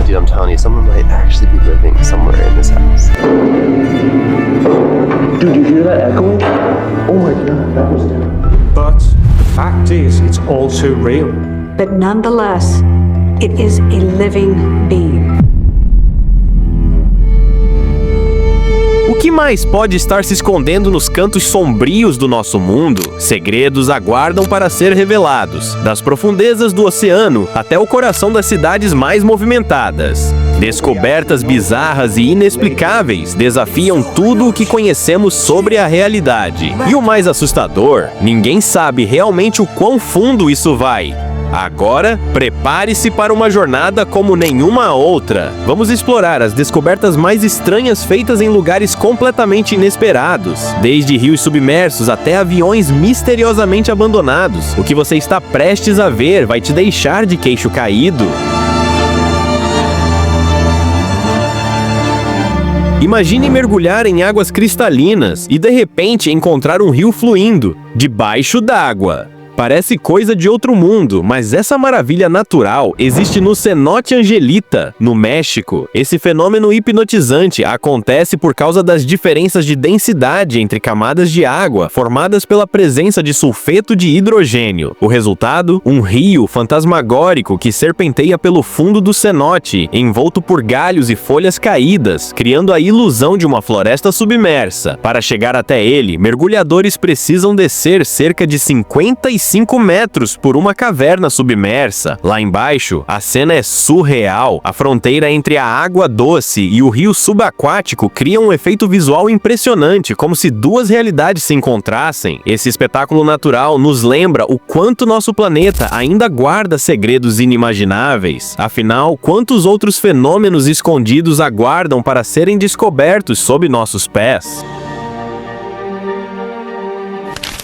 Dude, I'm telling you, someone might actually be living somewhere in this house. Dude, you hear that echoing? Oh my god, that was terrible. But the fact is, it's all too real. But nonetheless, it is a living being. O que mais pode estar se escondendo nos cantos sombrios do nosso mundo? Segredos aguardam para ser revelados, das profundezas do oceano até o coração das cidades mais movimentadas. Descobertas bizarras e inexplicáveis desafiam tudo o que conhecemos sobre a realidade. E o mais assustador, ninguém sabe realmente o quão fundo isso vai. Agora, prepare-se para uma jornada como nenhuma outra. Vamos explorar as descobertas mais estranhas feitas em lugares completamente inesperados, desde rios submersos até aviões misteriosamente abandonados. O que você está prestes a ver vai te deixar de queixo caído. Imagine mergulhar em águas cristalinas e de repente encontrar um rio fluindo debaixo d'água. Parece coisa de outro mundo, mas essa maravilha natural existe no cenote Angelita, no México. Esse fenômeno hipnotizante acontece por causa das diferenças de densidade entre camadas de água formadas pela presença de sulfeto de hidrogênio. O resultado? Um rio fantasmagórico que serpenteia pelo fundo do cenote, envolto por galhos e folhas caídas, criando a ilusão de uma floresta submersa. Para chegar até ele, mergulhadores precisam descer cerca de 55 metros por uma caverna submersa. Lá embaixo, a cena é surreal. A fronteira entre a água doce e o rio subaquático cria um efeito visual impressionante, como se duas realidades se encontrassem. Esse espetáculo natural nos lembra o quanto nosso planeta ainda guarda segredos inimagináveis. Afinal, quantos outros fenômenos escondidos aguardam para serem descobertos sob nossos pés?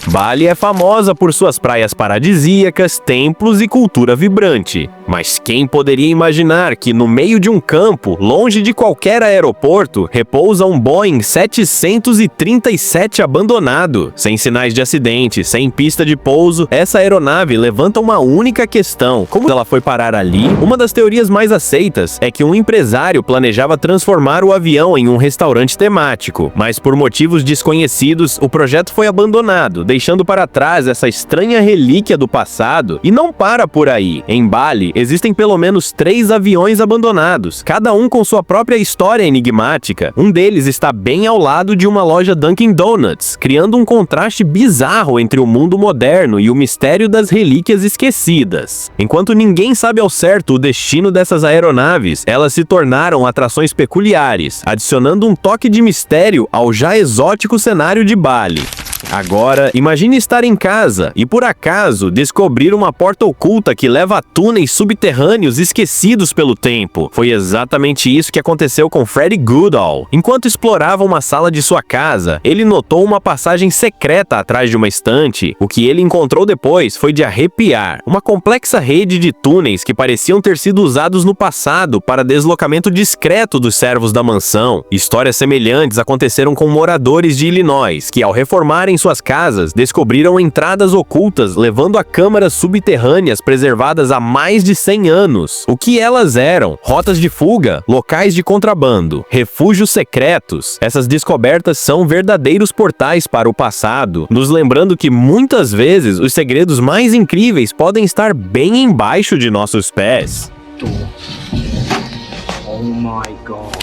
Bali é famosa por suas praias paradisíacas, templos e cultura vibrante. Mas quem poderia imaginar que no meio de um campo, longe de qualquer aeroporto, repousa um Boeing 737 abandonado? Sem sinais de acidente, sem pista de pouso, essa aeronave levanta uma única questão: como ela foi parar ali? Uma das teorias mais aceitas é que um empresário planejava transformar o avião em um restaurante temático, mas por motivos desconhecidos, o projeto foi abandonado, deixando para trás essa estranha relíquia do passado. E não para por aí. Em Bali, existem pelo menos 3 aviões abandonados, cada um com sua própria história enigmática. Um deles está bem ao lado de uma loja Dunkin' Donuts, criando um contraste bizarro entre o mundo moderno e o mistério das relíquias esquecidas. Enquanto ninguém sabe ao certo o destino dessas aeronaves, elas se tornaram atrações peculiares, adicionando um toque de mistério ao já exótico cenário de Bali. Agora, imagine estar em casa e, por acaso, descobrir uma porta oculta que leva a túneis subterrâneos esquecidos pelo tempo. Foi exatamente isso que aconteceu com Freddy Goodall. Enquanto explorava uma sala de sua casa, ele notou uma passagem secreta atrás de uma estante. O que ele encontrou depois foi de arrepiar. Uma complexa rede de túneis que pareciam ter sido usados no passado para deslocamento discreto dos servos da mansão. Histórias semelhantes aconteceram com moradores de Illinois, que ao reformarem suas casas, descobriram entradas ocultas levando a câmaras subterrâneas preservadas há mais de 100 anos. O que elas eram? Rotas de fuga, locais de contrabando, refúgios secretos. Essas descobertas são verdadeiros portais para o passado, nos lembrando que muitas vezes os segredos mais incríveis podem estar bem embaixo de nossos pés. Oh my God.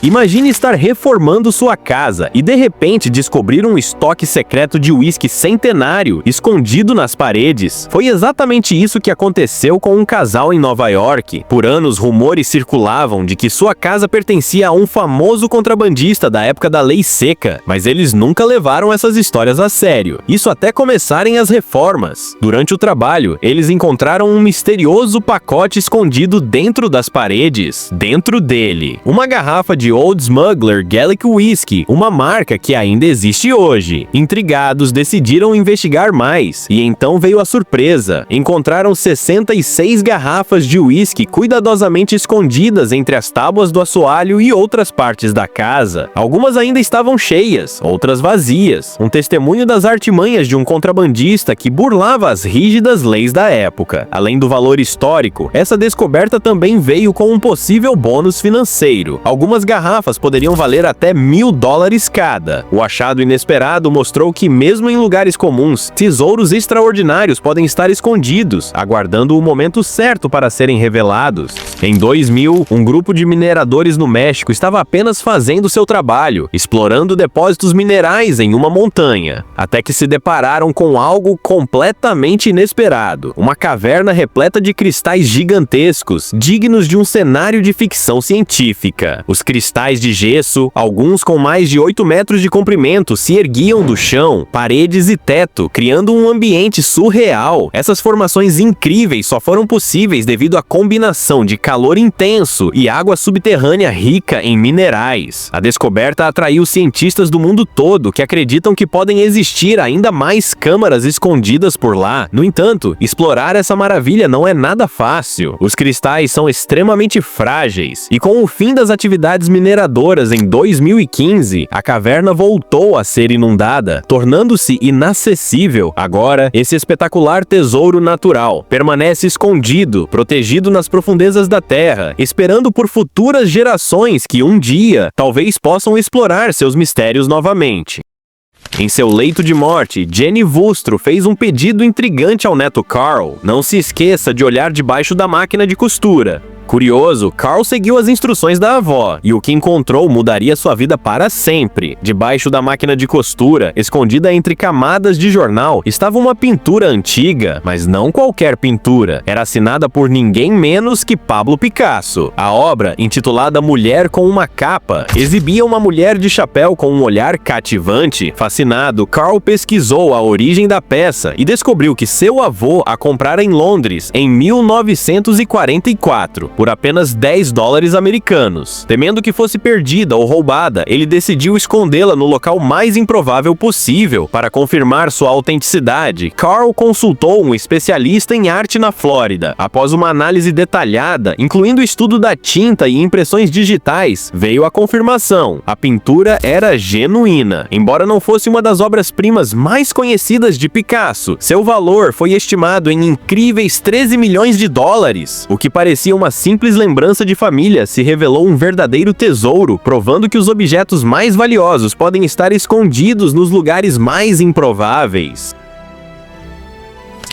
Imagine estar reformando sua casa e de repente descobrir um estoque secreto de uísque centenário escondido nas paredes. Foi exatamente isso que aconteceu com um casal em Nova York. Por anos, rumores circulavam de que sua casa pertencia a um famoso contrabandista da época da Lei Seca, mas eles nunca levaram essas histórias a sério. Isso até começarem as reformas. Durante o trabalho, eles encontraram um misterioso pacote escondido dentro das paredes. Dentro dele, uma garrafa de de Old Smuggler Gaelic Whiskey, uma marca que ainda existe hoje. Intrigados, decidiram investigar mais, e então veio a surpresa. Encontraram 66 garrafas de uísque cuidadosamente escondidas entre as tábuas do assoalho e outras partes da casa. Algumas ainda estavam cheias, outras vazias. Um testemunho das artimanhas de um contrabandista que burlava as rígidas leis da época. Além do valor histórico, essa descoberta também veio com um possível bônus financeiro. Algumas garrafas poderiam valer até $1.000 cada. O achado inesperado mostrou que, mesmo em lugares comuns, tesouros extraordinários podem estar escondidos, aguardando o momento certo para serem revelados. Em 2000, um grupo de mineradores no México estava apenas fazendo seu trabalho, explorando depósitos minerais em uma montanha, até que se depararam com algo completamente inesperado: uma caverna repleta de cristais gigantescos, dignos de um cenário de ficção científica. Os cristais de gesso, alguns com mais de 8 metros de comprimento, se erguiam do chão, paredes e teto, criando um ambiente surreal. Essas formações incríveis só foram possíveis devido à combinação de calor intenso e água subterrânea rica em minerais. A descoberta atraiu cientistas do mundo todo que acreditam que podem existir ainda mais câmaras escondidas por lá. No entanto, explorar essa maravilha não é nada fácil. Os cristais são extremamente frágeis, e com o fim das atividades mineradoras em 2015, a caverna voltou a ser inundada, tornando-se inacessível. Agora, esse espetacular tesouro natural permanece escondido, protegido nas profundezas da Terra, esperando por futuras gerações que um dia talvez possam explorar seus mistérios novamente. Em seu leito de morte, Jenny Vustro fez um pedido intrigante ao neto Carl: não se esqueça de olhar debaixo da máquina de costura. Curioso, Carl seguiu as instruções da avó, e o que encontrou mudaria sua vida para sempre. Debaixo da máquina de costura, escondida entre camadas de jornal, estava uma pintura antiga, mas não qualquer pintura. Era assinada por ninguém menos que Pablo Picasso. A obra, intitulada Mulher com uma Capa, exibia uma mulher de chapéu com um olhar cativante. Fascinado, Carl pesquisou a origem da peça e descobriu que seu avô a comprara em Londres em 1944. Por apenas $10 americanos. Temendo que fosse perdida ou roubada, ele decidiu escondê-la no local mais improvável possível. Para confirmar sua autenticidade, Carl consultou um especialista em arte na Flórida. Após uma análise detalhada, incluindo o estudo da tinta e impressões digitais, veio a confirmação: a pintura era genuína. Embora não fosse uma das obras-primas mais conhecidas de Picasso, seu valor foi estimado em incríveis $13 milhões, o que parecia uma simples lembrança de família se revelou um verdadeiro tesouro, provando que os objetos mais valiosos podem estar escondidos nos lugares mais improváveis.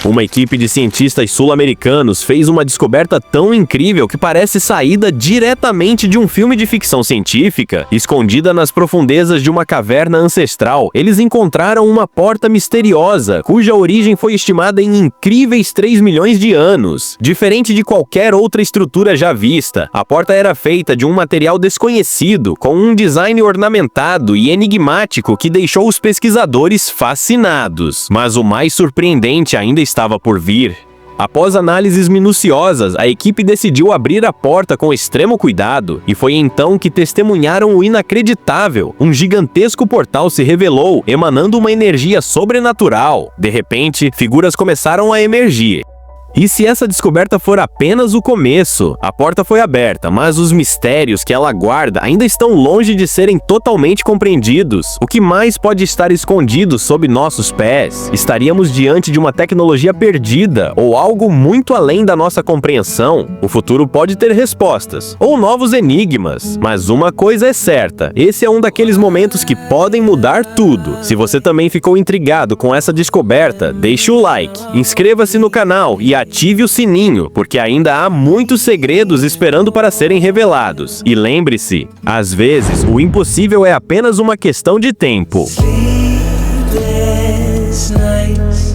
Uma equipe de cientistas sul-americanos fez uma descoberta tão incrível que parece saída diretamente de um filme de ficção científica. Escondida nas profundezas de uma caverna ancestral, eles encontraram uma porta misteriosa, cuja origem foi estimada em incríveis 3 milhões de anos. Diferente de qualquer outra estrutura já vista, a porta era feita de um material desconhecido, com um design ornamentado e enigmático que deixou os pesquisadores fascinados. Mas o mais surpreendente ainda estava por vir. Após análises minuciosas, a equipe decidiu abrir a porta com extremo cuidado, e foi então que testemunharam o inacreditável. Um gigantesco portal se revelou, emanando uma energia sobrenatural. De repente, figuras começaram a emergir. E se essa descoberta for apenas o começo? A porta foi aberta, mas os mistérios que ela guarda ainda estão longe de serem totalmente compreendidos. O que mais pode estar escondido sob nossos pés? Estaríamos diante de uma tecnologia perdida, ou algo muito além da nossa compreensão? O futuro pode ter respostas, ou novos enigmas. Mas uma coisa é certa, esse é um daqueles momentos que podem mudar tudo. Se você também ficou intrigado com essa descoberta, deixe o like, inscreva-se no canal e ative o sininho, porque ainda há muitos segredos esperando para serem revelados. E lembre-se, às vezes, o impossível é apenas uma questão de tempo. Sleepless nights,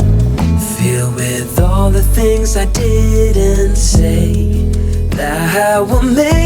filled with all the things I didn't say, that I will make